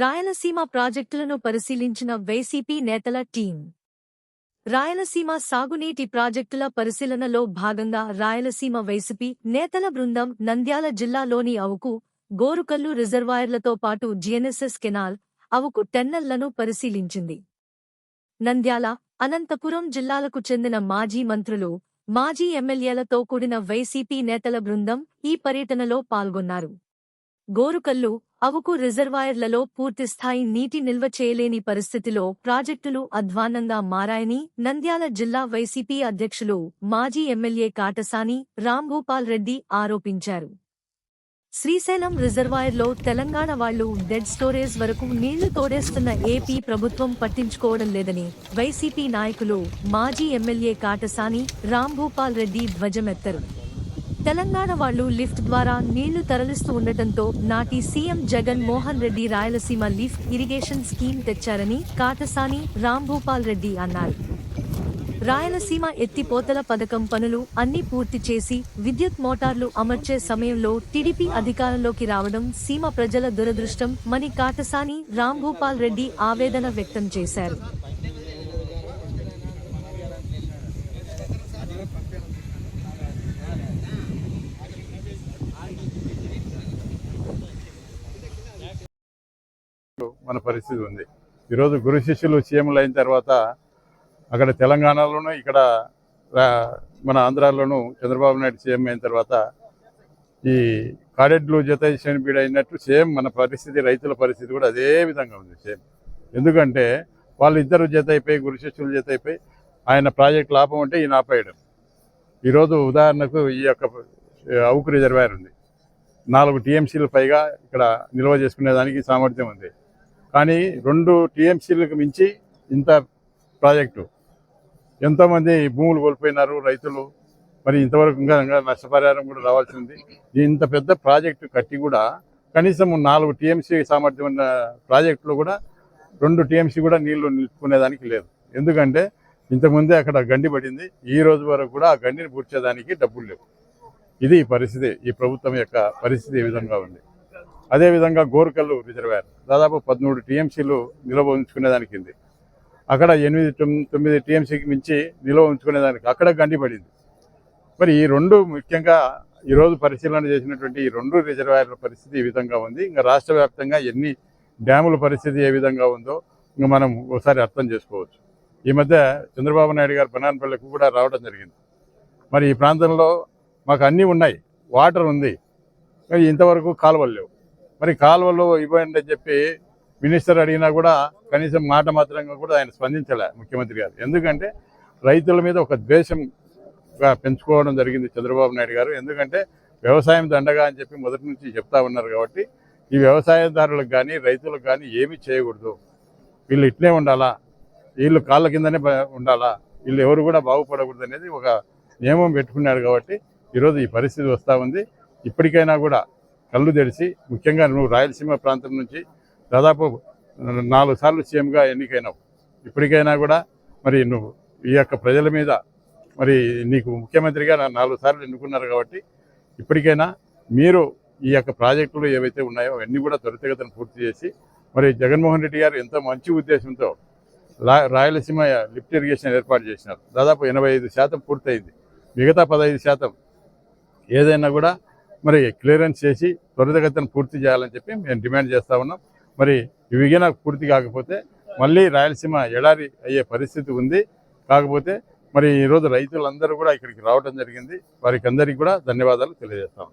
రాయలసీమ ప్రాజెక్టులను పరిశీలించిన వైసీపీ నేతల టీం. రాయలసీమ సాగునీటి ప్రాజెక్టుల పరిశీలనలో భాగంగా రాయలసీమ వైసీపీ నేతల బృందం నంద్యాల జిల్లాలోని అవుకు, గోరుకల్లు రిజర్వాయర్లతో పాటు జీఎన్ఎస్ఎస్ కెనాల్, అవుకు టెన్నెల్లను పరిశీలించింది. నంద్యాల, అనంతపురం జిల్లాలకు చెందిన మాజీ మంత్రులు, మాజీ ఎమ్మెల్యేలతో కూడిన వైసీపీ నేతల బృందం ఈ పర్యటనలో పాల్గొన్నారు. గోరుకల్లు, అవుకు రిజర్వాయర్లలో పూర్తిస్థాయి నీటి నిల్వ చేయలేని పరిస్థితిలో ప్రాజెక్టులు అధ్వాన్నంగా మారాయని నంద్యాల జిల్లా వైసీపీ అధ్యక్షులు, మాజీ ఎమ్మెల్యే కాటసాని రాంభూపాల్ రెడ్డి ఆరోపించారు. శ్రీశైలం రిజర్వాయర్లో తెలంగాణ వాళ్లు డెడ్ స్టోరేజ్ వరకు నీళ్లు తోడేస్తున్న ఏపీ ప్రభుత్వం పట్టించుకోవడం లేదని వైసీపీ నాయకులు, మాజీ ఎమ్మెల్యే కాటసాని రాంభూపాల్ రెడ్డి ధ్వజమెత్తారు. తెలంగాణ వాళ్లు లిఫ్ట్ ద్వారా నీళ్లు తరలిస్తూ ఉండటంతో నాటి CM Jagan Mohan Reddy Rayalaseema lift irrigation scheme తెచ్చారని కాటసాని రాంభూపాల్ రెడ్డి అన్నారు. రాయలసీమ ఎత్తిపోతల పథకం పనులు అన్ని పూర్తి చేసి విద్యుత్ మోటార్లు అమర్చే సమయంలో టీడీపీ అధికారంలోకి రావడం సీమ ప్రజల దురదృష్టం మని కాటసాని రాంభూపాల్ రెడ్డి ఆవేదన వ్యక్తం చేశారు. మన పరిస్థితి ఉంది. ఈరోజు గురు శిష్యులు సీఎంలు అయిన తర్వాత అక్కడ తెలంగాణలోనూ, ఇక్కడ మన ఆంధ్రాలోనూ చంద్రబాబు నాయుడు సీఎం అయిన తర్వాత ఈ కాడెడ్లు జతైషన్ బీడ్ అయినట్టు సేమ్ మన పరిస్థితి, రైతుల పరిస్థితి కూడా అదే విధంగా ఉంది సేమ్. ఎందుకంటే వాళ్ళిద్దరు జత అయిపోయి, గురు శిష్యులు జత అయిపోయి ఆయన ప్రాజెక్టులు ఆపమంటే ఈయన ఆపేయడం. ఈరోజు ఉదాహరణకు ఈ యొక్క అవుకు రిజర్వాయర్ ఉంది, 4 టీఎంసీలు పైగా ఇక్కడ నిల్వ చేసుకునేదానికి సామర్థ్యం ఉంది. కానీ 2 టీఎంసీలకు మించి ఇంత ప్రాజెక్టు, ఎంతోమంది భూములు కోల్పోయినారు రైతులు. మరి ఇంతవరకు ఇంకా నష్టపరిహారం కూడా రావాల్సి ఉంది. ఇంత పెద్ద ప్రాజెక్టు కట్టి కూడా కనీసం 4 టీఎంసీ సామర్థ్యం ఉన్న ప్రాజెక్టులో కూడా 2 టీఎంసీ కూడా నీళ్లు నిలుపుకునేదానికి లేదు. ఎందుకంటే ఇంతకుముందే అక్కడ గండి పడింది, ఈ రోజు వరకు కూడా ఆ గండిని పూడ్చేదానికి డబ్బులు లేవు. ఇది పరిస్థితి, ఈ ప్రభుత్వం యొక్క పరిస్థితి ఈ విధంగా ఉంది. అదేవిధంగా గోరుకల్లు రిజర్వాయర్ దాదాపు 13 టీఎంసీలు నిల్వ ఉంచుకునేదానికి ఉంది. అక్కడ 8-9 టీఎంసీకి మించి నిల్వ ఉంచుకునేదానికి అక్కడ గండి పడింది. మరి ఈ 2 ముఖ్యంగా ఈరోజు పరిశీలన చేసినటువంటి ఈ 2 రిజర్వాయర్ల పరిస్థితి ఈ విధంగా ఉంది. ఇంకా రాష్ట్ర వ్యాప్తంగా ఎన్ని డ్యాముల పరిస్థితి ఏ విధంగా ఉందో ఇంకా మనం ఒకసారి అర్థం చేసుకోవచ్చు. ఈ మధ్య చంద్రబాబు నాయుడు గారు బనాన్పల్లికి కూడా రావడం జరిగింది. మరి ఈ ప్రాంతంలో మాకు అన్నీ ఉన్నాయి, వాటర్ ఉంది, మరి ఇంతవరకు కాలువలు లేవు. మరి కాలువలు ఇవ్వండి అని చెప్పి మినిస్టర్ అడిగినా కూడా కనీసం మాట మాత్రంగా కూడా ఆయన స్పందించలే ముఖ్యమంత్రి గారు. ఎందుకంటే రైతుల మీద ఒక ద్వేషంగా పెంచుకోవడం జరిగింది చంద్రబాబు నాయుడు గారు. ఎందుకంటే వ్యవసాయం దండగా అని చెప్పి మొదటి నుంచి చెప్తా ఉన్నారు. కాబట్టి ఈ వ్యవసాయదారులకు కానీ రైతులకు కానీ ఏమీ చేయకూడదు, వీళ్ళు ఇట్లే ఉండాలా, వీళ్ళు కాళ్ళ కిందనే ఉండాలా, వీళ్ళు ఎవరు కూడా బాగుపడకూడదు అనేది ఒక నియమం పెట్టుకున్నాడు. కాబట్టి ఈరోజు ఈ పరిస్థితి వస్తూ ఉంది. ఇప్పటికైనా కూడా కళ్ళు తెరిచి, ముఖ్యంగా నువ్వు రాయలసీమ ప్రాంతం నుంచి దాదాపు 4 సార్లు సీఎంగా ఎన్నికైనావు, ఇప్పటికైనా కూడా మరి నువ్వు ఈ యొక్క ప్రజల మీద మరి నీకు ముఖ్యమంత్రిగా 4 సార్లు ఎన్నుకున్నారు. కాబట్టి ఇప్పటికైనా మీరు ఈ యొక్క ప్రాజెక్టులు ఏవైతే ఉన్నాయో అవన్నీ కూడా త్వరితగతిన పూర్తి చేసి, మరి జగన్మోహన్ రెడ్డి గారు ఎంతో మంచి ఉద్దేశంతో రాయలసీమ లిఫ్ట్ ఇరిగేషన్ ఏర్పాటు చేసినారు. దాదాపు 85% పూర్తయింది. మిగతా 15% ఏదైనా కూడా మరి క్లియరెన్స్ చేసి త్వరితగతిన పూర్తి చేయాలని చెప్పి మేము డిమాండ్ చేస్తూ ఉన్నాం. మరి ఇవి నాకు పూర్తి కాకపోతే మళ్ళీ రాయలసీమ ఎడారి అయ్యే పరిస్థితి ఉంది. కాకపోతే మరి ఈరోజు రైతులందరూ కూడా ఇక్కడికి రావడం జరిగింది. వారికి అందరికీ కూడా ధన్యవాదాలు తెలియజేస్తాం.